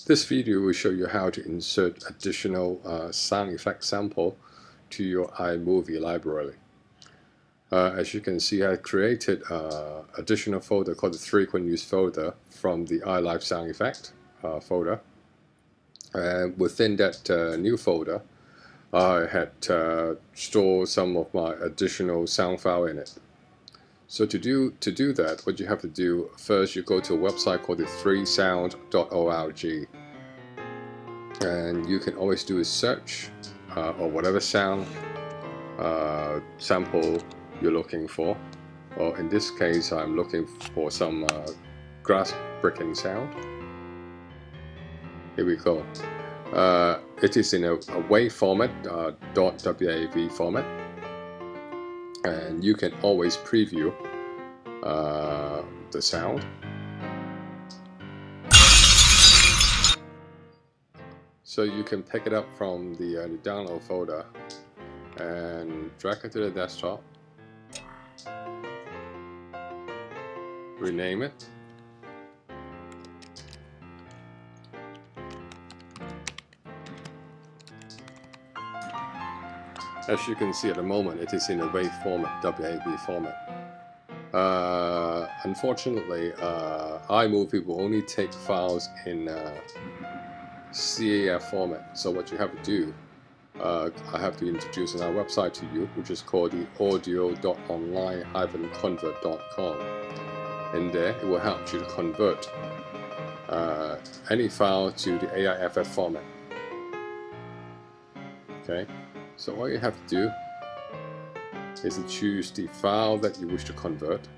This video will show you how to insert additional sound effect sample to your iMovie library. As you can see, I created an additional folder called the frequent use folder from the iLife sound effect folder. And within that new folder, I had stored some of my additional sound file in it. So to do that, what you have to do first, you go to a website called the freesound.org, and you can always do a search or whatever sound sample you're looking for. Or in this case, I'm looking for some grass breaking sound. Here we go. It is in a WAV format, .wav format, and you can always preview the sound. So you can pick it up from the download folder and drag it to the desktop, rename it, as you can see at the moment it is in a WAV format, WAV format. Unfortunately, iMovie will only take files in CAF format. So what you have to do, I have to introduce another website to you, which is called the audio.online-convert.com. In there, it will help you to convert any file to the aiff format. Okay, so all you have to do is to choose the file that you wish to convert.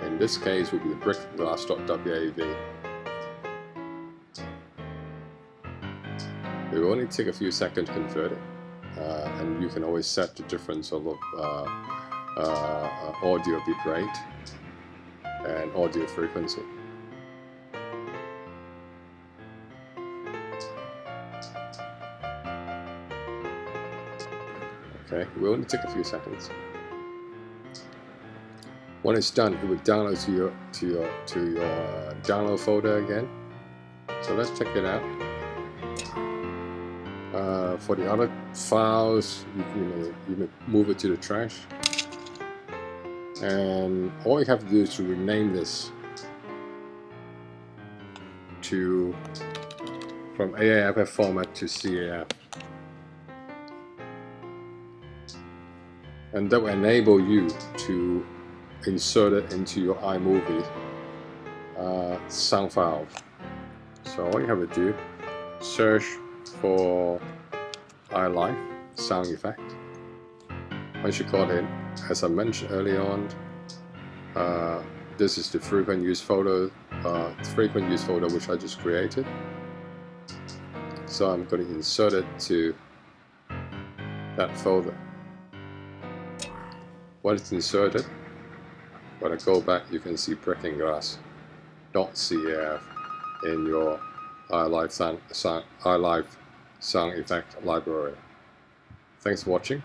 In this case, will be the brickglass.wav. It will only take a few seconds to convert it, and you can always set the difference of audio bitrate and audio frequency. Okay, it will only take a few seconds. When it's done, it will download to your download folder again. So let's check it out. For the other files, you may move it to the trash. And all you have to do is to rename this from aiff format to CAF. And that will enable you to insert it into your iMovie sound file. So all you have to do, search for iLife sound effect. Once you got in, as I mentioned earlier on, this is the frequent use folder which I just created. So I'm going to insert it to that folder. When it's inserted, when I go back, you can see breaking grass.caf in your iLife sound effect library. Thanks for watching.